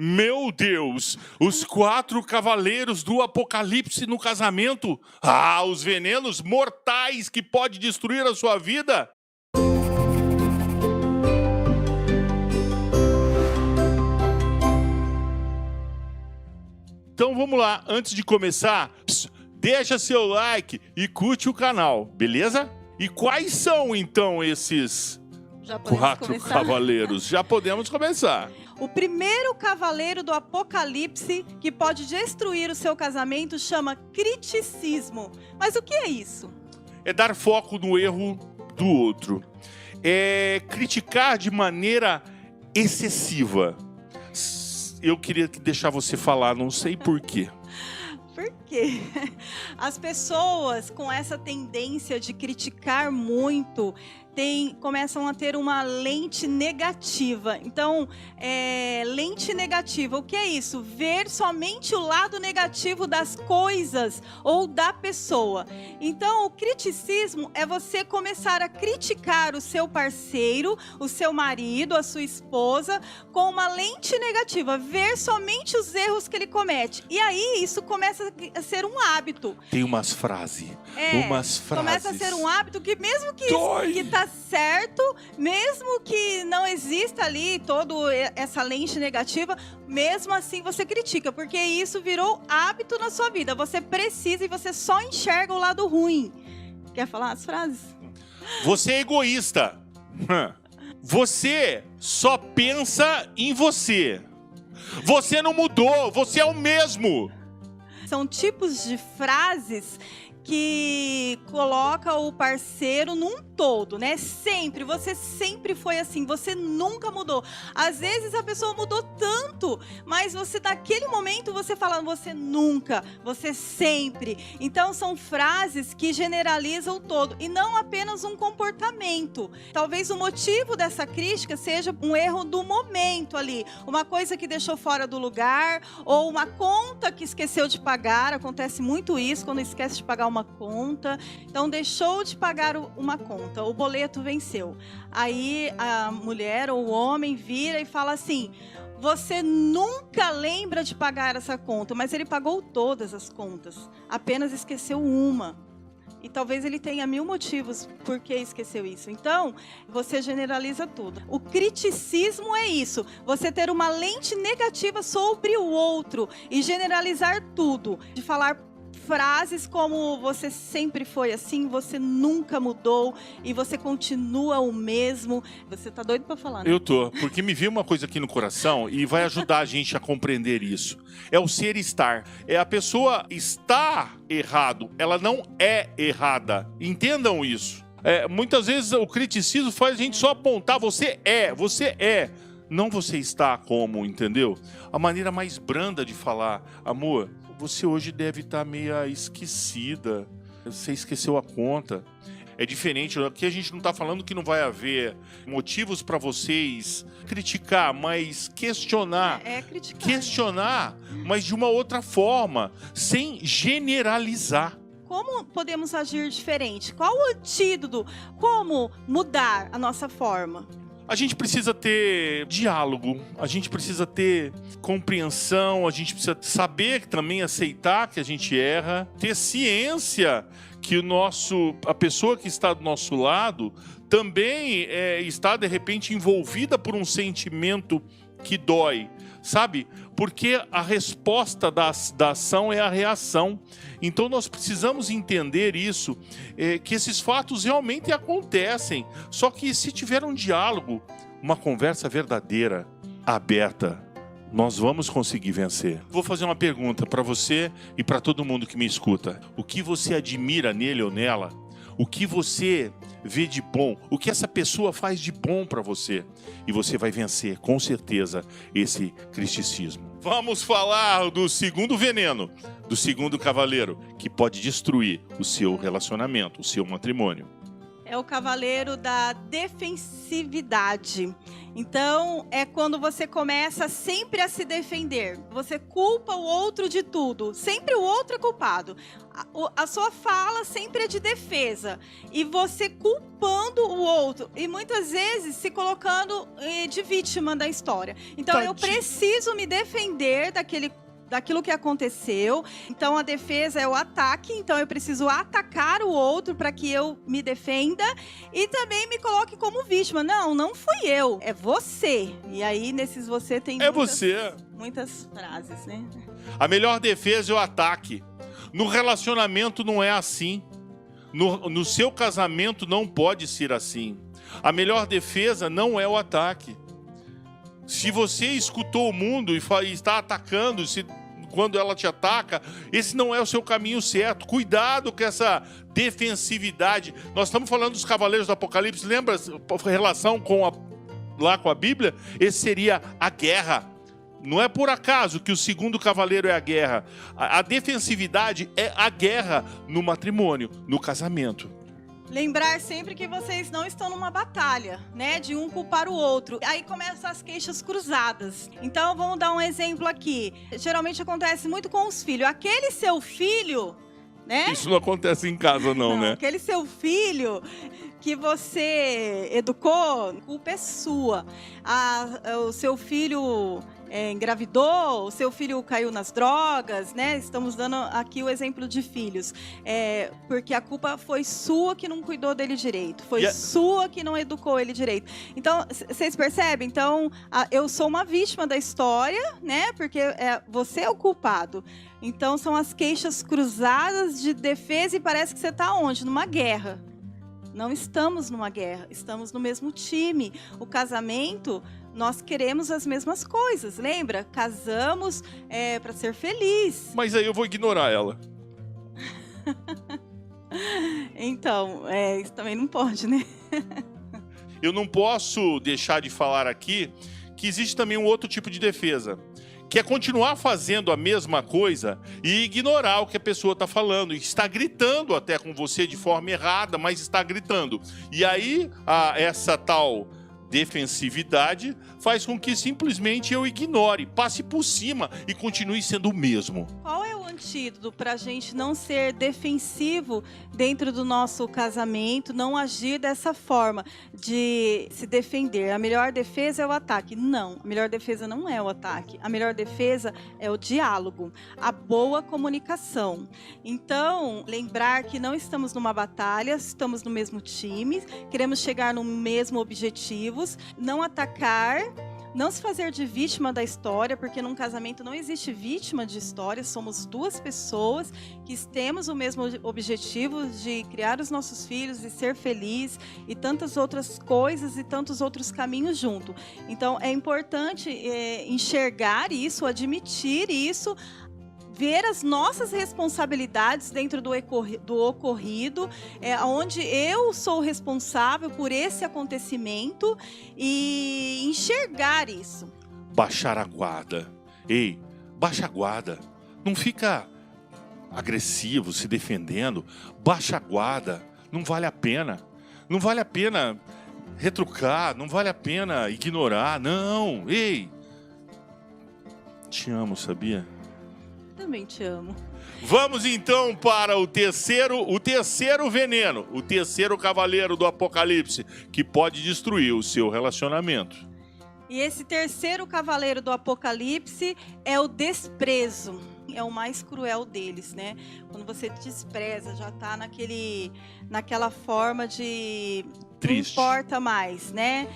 Meu Deus, os 4 cavaleiros do Apocalipse no casamento? Ah, os venenos mortais que pode destruir a sua vida? Então vamos lá, antes de começar, deixa seu like e curte o canal, beleza? E quais são então esses 4 cavaleiros? Já podemos começar. O primeiro cavaleiro do Apocalipse que pode destruir o seu casamento chama criticismo. Mas o que é isso? É dar foco no erro do outro. É criticar de maneira excessiva. Eu queria deixar você falar, não sei por quê. Por quê? As pessoas com essa tendência de criticar muito começam a ter uma lente negativa. Então, lente negativa, o que é isso? Ver somente o lado negativo das coisas ou da pessoa. Então, o criticismo é você começar a criticar o seu parceiro, o seu marido, a sua esposa, com uma lente negativa, ver somente os erros que ele comete. E aí, isso começa a ser um hábito. Tem umas frases. Começa a ser um hábito que mesmo que está certo, mesmo que não exista ali toda essa lente negativa, mesmo assim você critica, porque isso virou hábito na sua vida. Você precisa e você só enxerga o lado ruim. Quer falar as frases? Você é egoísta. Você só pensa em você. Você não mudou, você é o mesmo. São tipos de frases que coloca o parceiro num todo, né? Sempre, você sempre foi assim, você nunca mudou. Às vezes a pessoa mudou tanto, mas você naquele momento você fala, você nunca, você sempre. Então são frases que generalizam o todo e não apenas um comportamento. Talvez o motivo dessa crítica seja um erro do momento ali, uma coisa que deixou fora do lugar ou uma conta que esqueceu de pagar. Acontece muito isso quando esquece de pagar uma conta. Então deixou de pagar uma conta, o boleto venceu. Aí a mulher ou o homem vira e fala assim, você nunca lembra de pagar essa conta, mas ele pagou todas as contas, apenas esqueceu uma. E talvez ele tenha 1000 motivos por que esqueceu isso. Então, você generaliza tudo. O criticismo é isso. Você ter uma lente negativa sobre o outro e generalizar tudo. De falar frases como você sempre foi assim, você nunca mudou e você continua o mesmo. Você tá doido pra falar, né? Eu tô, porque me veio uma coisa aqui no coração e vai ajudar a gente a compreender isso. É o ser e estar. É a pessoa está errado, ela não é errada. Entendam isso. Muitas vezes o criticismo faz a gente só apontar, você é. Não você está como, entendeu? A maneira mais branda de falar, amor, você hoje deve estar meio esquecida, você esqueceu a conta. É diferente, aqui a gente não está falando que não vai haver motivos para vocês criticar, mas questionar. Criticar. Questionar, mas de uma outra forma, sem generalizar. Como podemos agir diferente? Qual o antídoto? Como mudar a nossa forma? A gente precisa ter diálogo, a gente precisa ter compreensão, a gente precisa saber também aceitar que a gente erra, ter ciência que a pessoa que está do nosso lado também está de repente envolvida por um sentimento que dói, sabe? Porque a resposta da ação é a reação. Então nós precisamos entender isso, que esses fatos realmente acontecem. Só que se tiver um diálogo, uma conversa verdadeira, aberta, nós vamos conseguir vencer. Vou fazer uma pergunta para você e para todo mundo que me escuta. O que você admira nele ou nela? O que você vê de bom? O que essa pessoa faz de bom para você? E você vai vencer, com certeza, esse criticismo. Vamos falar do segundo veneno, do segundo cavaleiro, que pode destruir o seu relacionamento, o seu matrimônio. É o cavaleiro da defensividade. Então, é quando você começa sempre a se defender. Você culpa o outro de tudo. Sempre o outro é culpado. A sua fala sempre é de defesa. E você culpando o outro. E muitas vezes se colocando de vítima da história. Então, eu preciso me defender daquilo que aconteceu. Então, a defesa é o ataque. Então, eu preciso atacar o outro para que eu me defenda e também me coloque como vítima. Não fui eu, é você. E aí, nesses você tem muitas frases, né? A melhor defesa é o ataque. No relacionamento não é assim. No seu casamento não pode ser assim. A melhor defesa não é o ataque. Se você escutou o mundo e está atacando, quando ela te ataca, esse não é o seu caminho certo. Cuidado com essa defensividade. Nós estamos falando dos cavaleiros do Apocalipse. Lembra a relação com a Bíblia? Esse seria a guerra. Não é por acaso que o segundo cavaleiro é a guerra. A defensividade é a guerra no matrimônio, no casamento. Lembrar sempre que vocês não estão numa batalha, né? De um culpar o outro. Aí começam as queixas cruzadas. Então, vamos dar um exemplo aqui. Geralmente acontece muito com os filhos. Aquele seu filho, né? Isso não acontece em casa, não, né? Aquele seu filho que você educou, a culpa é sua. O seu filho engravidou, o seu filho caiu nas drogas, né? Estamos dando aqui o exemplo de filhos. Porque a culpa foi sua que não cuidou dele direito. Foi sua que não educou ele direito. Então, vocês percebem? Então, eu sou uma vítima da história, né? Porque você é o culpado. Então, são as queixas cruzadas de defesa e parece que você está onde? Numa guerra. Não estamos numa guerra, estamos no mesmo time. O casamento, nós queremos as mesmas coisas, lembra? Casamos para ser feliz. Mas aí eu vou ignorar ela. Então, isso também não pode, né? Eu não posso deixar de falar aqui que existe também um outro tipo de defesa, que é continuar fazendo a mesma coisa e ignorar o que a pessoa está falando. Está gritando até com você de forma errada, mas está gritando. E aí, essa tal defensividade faz com que simplesmente eu ignore, passe por cima e continue sendo o mesmo. Qual é o antídoto para a gente não ser defensivo dentro do nosso casamento, não agir dessa forma de se defender? A melhor defesa é o ataque. Não, a melhor defesa não é o ataque. A melhor defesa é o diálogo, a boa comunicação. Então, lembrar que não estamos numa batalha, estamos no mesmo time, queremos chegar no mesmo objetivo, não atacar, não se fazer de vítima da história, porque num casamento não existe vítima de história, somos duas pessoas que temos o mesmo objetivo de criar os nossos filhos e ser feliz e tantas outras coisas e tantos outros caminhos junto. Então é importante enxergar isso, admitir isso, ver as nossas responsabilidades dentro do ocorrido, onde eu sou responsável por esse acontecimento e enxergar isso. Baixar a guarda. Ei, baixa a guarda. Não fica agressivo, se defendendo. Baixa a guarda. Não vale a pena. Não vale a pena retrucar, não vale a pena ignorar. Não, ei. Te amo, sabia? Também te amo. Vamos então para o terceiro veneno, o terceiro cavaleiro do Apocalipse, que pode destruir o seu relacionamento. E esse terceiro cavaleiro do Apocalipse é o desprezo. É o mais cruel deles, né? Quando você despreza, já tá naquela forma de triste. Não importa mais, né?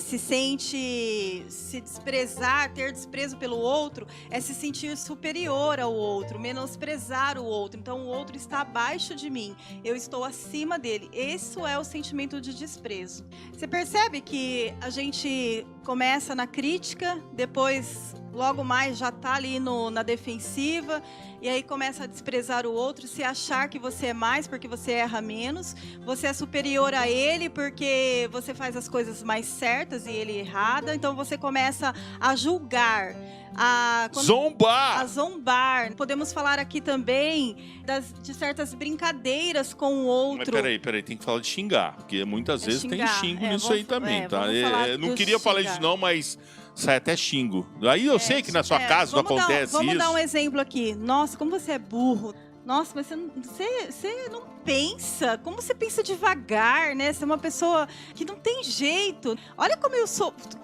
Se desprezar, ter desprezo pelo outro, é se sentir superior ao outro, menosprezar o outro. Então, o outro está abaixo de mim, eu estou acima dele. Esse é o sentimento de desprezo. Você percebe que a gente começa na crítica, depois logo mais já tá ali na defensiva, e aí começa a desprezar o outro, se achar que você é mais porque você erra menos, você é superior a ele porque você faz as coisas mais certas e ele errada, então você começa a julgar, a zombar. Podemos falar aqui também de certas brincadeiras com o outro. Mas peraí, tem que falar de xingar, porque muitas vezes xingar. tem xingo nisso aí também, tá? Não queria xingar. falar isso não, mas sai até xingo. Aí eu sei que na sua casa não acontece isso. Vamos dar um exemplo aqui. Nossa, como você é burro. Nossa, mas você não pensa. Como você pensa devagar, né? Você é uma pessoa que não tem jeito. Olha como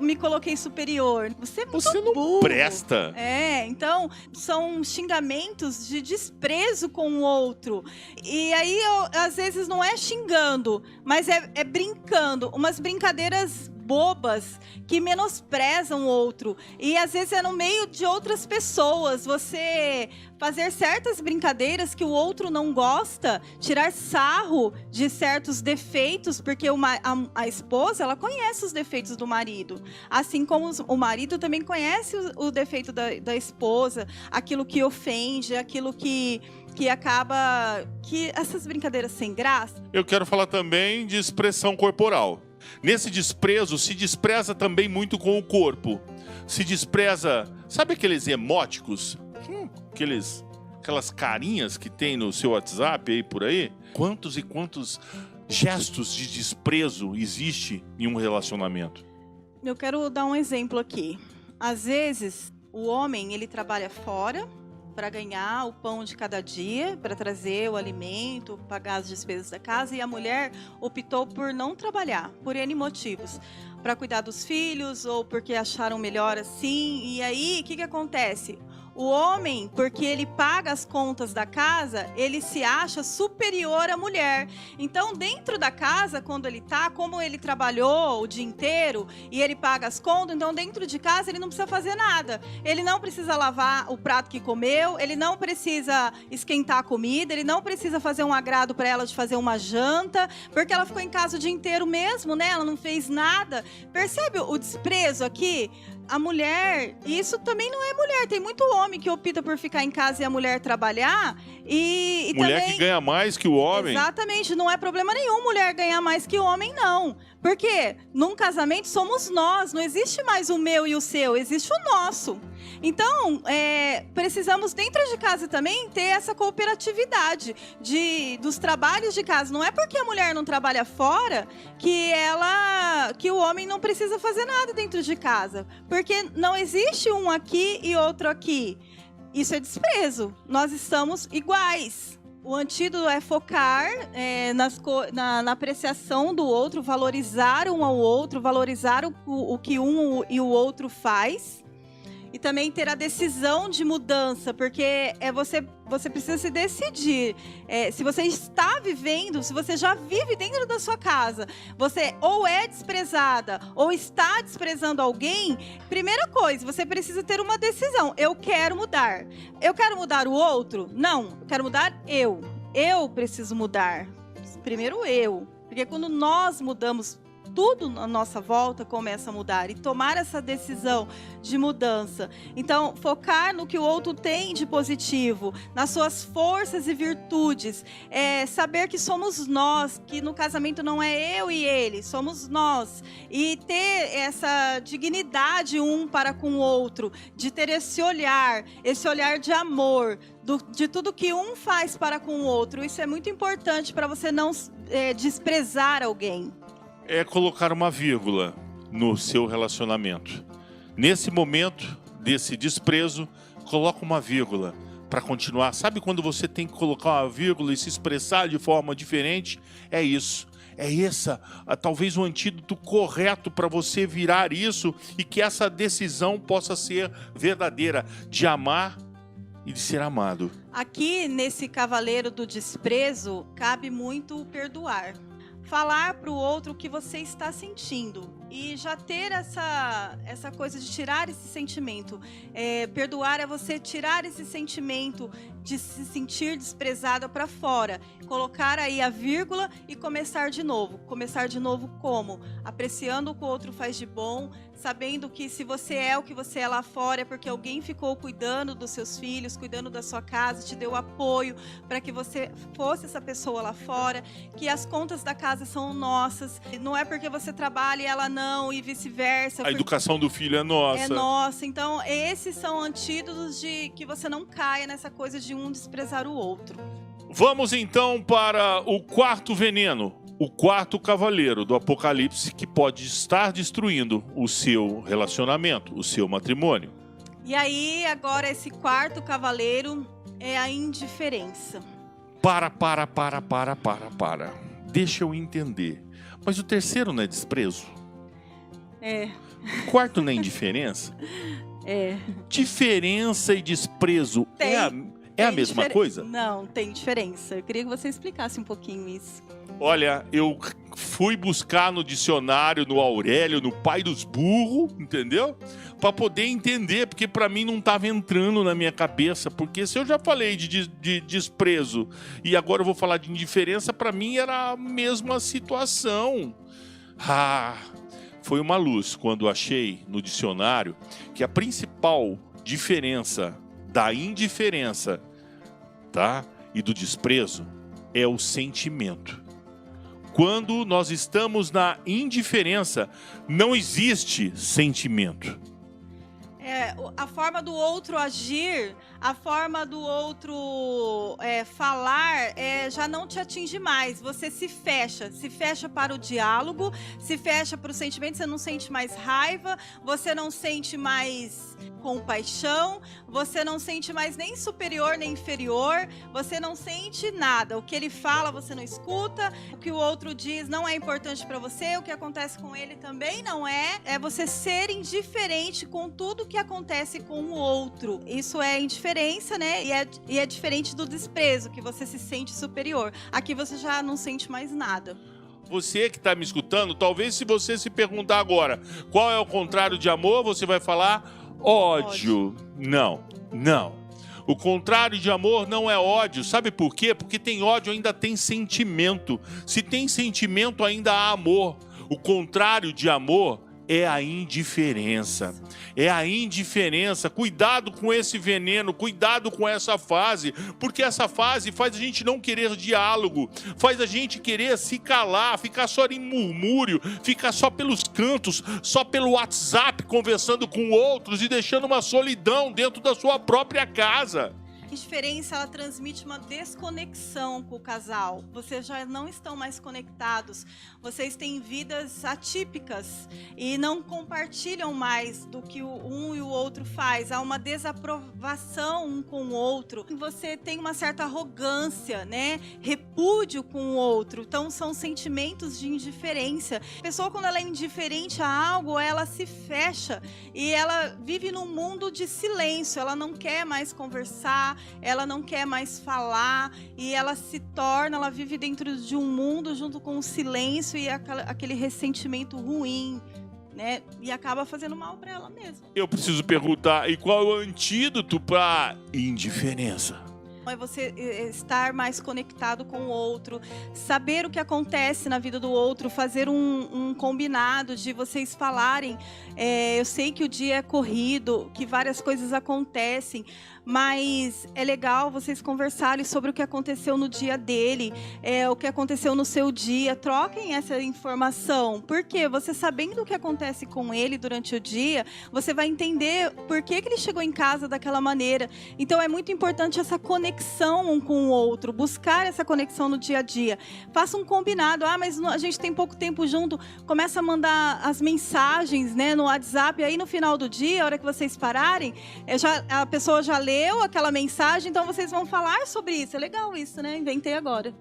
me coloquei superior. Você é muito não burro. Presta. Então, são xingamentos de desprezo com o outro. E aí, às vezes, não é xingando, mas é brincando. Umas brincadeiras bobas que menosprezam o outro, e às vezes é no meio de outras pessoas, você fazer certas brincadeiras que o outro não gosta, tirar sarro de certos defeitos, porque a esposa, ela conhece os defeitos do marido, assim como o marido também conhece o defeito da esposa, aquilo que ofende, aquilo que acaba, que essas brincadeiras sem graça. Eu quero falar também de expressão corporal. Nesse desprezo, se despreza também muito com o corpo. Se despreza, sabe aqueles emóticos? Aquelas carinhas que tem no seu WhatsApp aí por aí? Quantos e quantos gestos de desprezo existe em um relacionamento? Eu quero dar um exemplo aqui. Às vezes, o homem, ele trabalha fora para ganhar o pão de cada dia, para trazer o alimento, pagar as despesas da casa, e a mulher optou por não trabalhar, por N motivos, para cuidar dos filhos ou porque acharam melhor assim. E aí, o que acontece? O homem, porque ele paga as contas da casa, ele se acha superior à mulher. Então, dentro da casa, quando ele tá, como ele trabalhou o dia inteiro e ele paga as contas, então dentro de casa ele não precisa fazer nada. Ele não precisa lavar o prato que comeu, ele não precisa esquentar a comida, ele não precisa fazer um agrado para ela de fazer uma janta, porque ela ficou em casa o dia inteiro mesmo, né? Ela não fez nada. Percebe o desprezo aqui? A mulher, e isso também não é mulher, tem muito homem que opta por ficar em casa e a mulher trabalhar, e mulher também, que ganha mais que o homem. Exatamente, não é problema nenhum mulher ganhar mais que o homem, não. Porque num casamento somos nós, não existe mais o meu e o seu, existe o nosso. Então, precisamos dentro de casa também ter essa cooperatividade dos trabalhos de casa. Não é porque a mulher não trabalha fora que o homem não precisa fazer nada dentro de casa. Porque não existe um aqui e outro aqui. Isso é desprezo. Nós estamos iguais. O antídoto é focar na apreciação do outro, valorizar um ao outro, valorizar o que um e o outro faz. E também ter a decisão de mudança, porque você precisa se decidir. Se você está vivendo, se você já vive dentro da sua casa, você ou é desprezada ou está desprezando alguém, primeira coisa, você precisa ter uma decisão. Eu quero mudar. Eu quero mudar o outro? Não, eu quero mudar eu. Eu preciso mudar. Primeiro eu. Porque quando nós mudamos, tudo à nossa volta começa a mudar e tomar essa decisão de mudança. Então, focar no que o outro tem de positivo, nas suas forças e virtudes, saber que somos nós, que no casamento não é eu e ele, somos nós. E ter essa dignidade um para com o outro, de ter esse olhar de amor, de tudo que um faz para com o outro. Isso é muito importante para você não desprezar alguém. É colocar uma vírgula no seu relacionamento. Nesse momento desse desprezo, coloca uma vírgula para continuar. Sabe quando você tem que colocar uma vírgula e se expressar de forma diferente? É isso. Talvez o antídoto correto para você virar isso e que essa decisão possa ser verdadeira, de amar e de ser amado. Aqui, nesse cavaleiro do desprezo, cabe muito o perdoar. Falar para o outro o que você está sentindo e já ter essa coisa de tirar esse sentimento. Perdoar é você tirar esse sentimento de se sentir desprezada para fora, colocar aí a vírgula e começar de novo. Começar de novo como? Apreciando o que o outro faz de bom, sabendo que se você é o que você é lá fora é porque alguém ficou cuidando dos seus filhos, cuidando da sua casa, te deu apoio para que você fosse essa pessoa lá fora, que as contas da casa são nossas, não é porque você trabalha e ela não, e vice-versa. A educação do filho é nossa. É nossa. Então, esses são antídotos de que você não caia nessa coisa de um desprezar o outro. Vamos então para o quarto veneno, o quarto cavaleiro do Apocalipse, que pode estar destruindo o seu relacionamento, o seu matrimônio. E aí, agora, esse quarto cavaleiro é a indiferença. Para. Deixa eu entender. Mas o terceiro não é desprezo? O quarto não é indiferença? Diferença e desprezo é a mesma coisa? Não, tem diferença. Eu queria que você explicasse um pouquinho isso. Olha, eu fui buscar no dicionário, no Aurélio, no pai dos burros, entendeu? Para poder entender, porque para mim não estava entrando na minha cabeça. Porque se eu já falei de desprezo e agora eu vou falar de indiferença, para mim era a mesma situação. Foi uma luz quando achei no dicionário que a principal diferença da indiferença, tá, e do desprezo é o sentimento. Quando nós estamos na indiferença, não existe sentimento. A forma do outro agir, a forma do outro falar, já não te atinge mais. Você se fecha para o diálogo, se fecha para o sentimento, você não sente mais raiva, você não sente mais compaixão, você não sente mais nem superior nem inferior, você não sente nada. O que ele fala você não escuta, o que o outro diz não é importante para você, o que acontece com ele também não é. É você ser indiferente com tudo que acontece com o outro. Isso é indiferença, né? E é diferente do desprezo, que você se sente superior. Aqui você já não sente mais nada. Você que está me escutando, talvez se você se perguntar agora qual é o contrário de amor, você vai falar ódio. Não. O contrário de amor não é ódio. Sabe por quê? Porque tem ódio, ainda tem sentimento. Se tem sentimento, ainda há amor. O contrário de amor é a indiferença. É a indiferença. Cuidado com esse veneno, cuidado com essa fase, porque essa fase faz a gente não querer diálogo, faz a gente querer se calar, ficar só em murmúrio, ficar só pelos cantos, só pelo WhatsApp conversando com outros e deixando uma solidão dentro da sua própria casa. A indiferença, ela transmite uma desconexão com o casal. Vocês já não estão mais conectados. Vocês têm vidas atípicas e não compartilham mais do que um e o outro faz. Há uma desaprovação um com o outro. Você tem uma certa arrogância, né? Repúdio com o outro. Então, são sentimentos de indiferença. A pessoa, quando ela é indiferente a algo, ela se fecha e ela vive num mundo de silêncio. Ela não quer mais conversar, ela não quer mais falar e ela vive dentro de um mundo junto com o silêncio e aquele ressentimento ruim, né? E acaba fazendo mal para ela mesma. Eu preciso perguntar, e qual é o antídoto para indiferença? É você estar mais conectado com o outro, saber o que acontece na vida do outro, fazer um combinado de vocês falarem. Eu sei que o dia é corrido, que várias coisas acontecem, mas é legal vocês conversarem sobre o que aconteceu no dia dele, o que aconteceu no seu dia. Troquem essa informação, porque você sabendo o que acontece com ele durante o dia, você vai entender por que ele chegou em casa daquela maneira. Então é muito importante essa conexão um com o outro, buscar essa conexão no dia a dia. Faça um combinado. Mas a gente tem pouco tempo junto, começa a mandar as mensagens, né, no WhatsApp, aí no final do dia, a hora que vocês pararem, a pessoa já leu aquela mensagem, então vocês vão falar sobre isso. É legal isso, né? Inventei agora.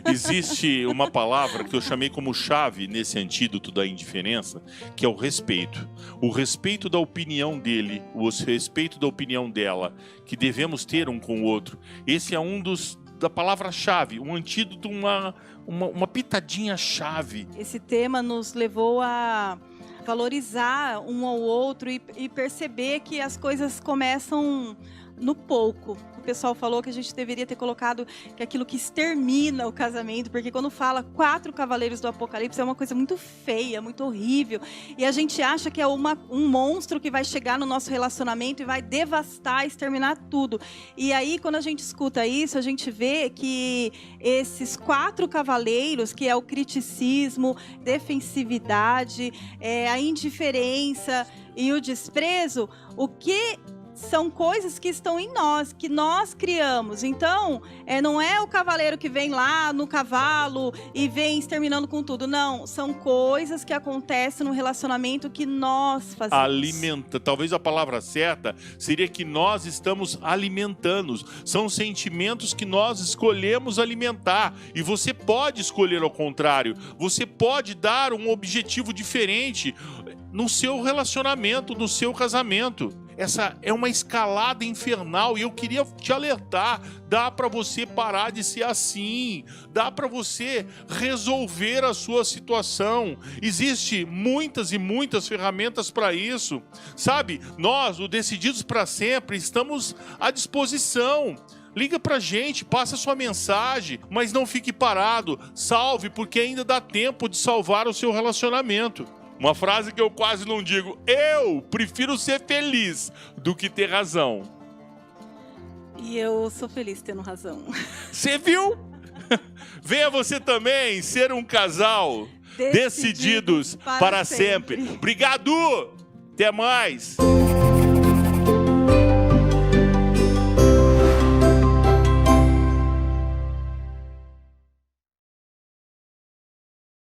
Existe uma palavra que eu chamei como chave nesse antídoto da indiferença, que é o respeito. O respeito da opinião dele, o respeito da opinião dela, que devemos ter um com o outro. Esse é um dos da palavra-chave, um antídoto, uma pitadinha-chave. Esse tema nos levou a valorizar um ao outro e perceber que as coisas começam no pouco. O pessoal falou que a gente deveria ter colocado que aquilo que extermina o casamento, porque quando fala 4 cavaleiros do Apocalipse é uma coisa muito feia, muito horrível, e a gente acha que é um monstro que vai chegar no nosso relacionamento e vai devastar, exterminar tudo. E aí, quando a gente escuta isso, a gente vê que esses 4 cavaleiros, que é o criticismo, defensividade, a indiferença e o desprezo, o que são coisas que estão em nós, que nós criamos. Então, não é o cavaleiro que vem lá no cavalo e vem exterminando com tudo. Não, são coisas que acontecem no relacionamento que nós fazemos. Alimenta. Talvez a palavra certa seria que nós estamos alimentando. São sentimentos que nós escolhemos alimentar. E você pode escolher ao contrário. Você pode dar um objetivo diferente no seu relacionamento, no seu casamento. Essa é uma escalada infernal e eu queria te alertar. Dá para você parar de ser assim. Dá para você resolver a sua situação. Existem muitas e muitas ferramentas para isso. Sabe, nós, o Decididos para Sempre, estamos à disposição. Liga pra gente, passa sua mensagem, mas não fique parado. Salve, porque ainda dá tempo de salvar o seu relacionamento. Uma frase que eu quase não digo: eu prefiro ser feliz do que ter razão. E eu sou feliz tendo razão. Você viu? Venha você também ser um casal decididos para sempre. Obrigado! Até mais!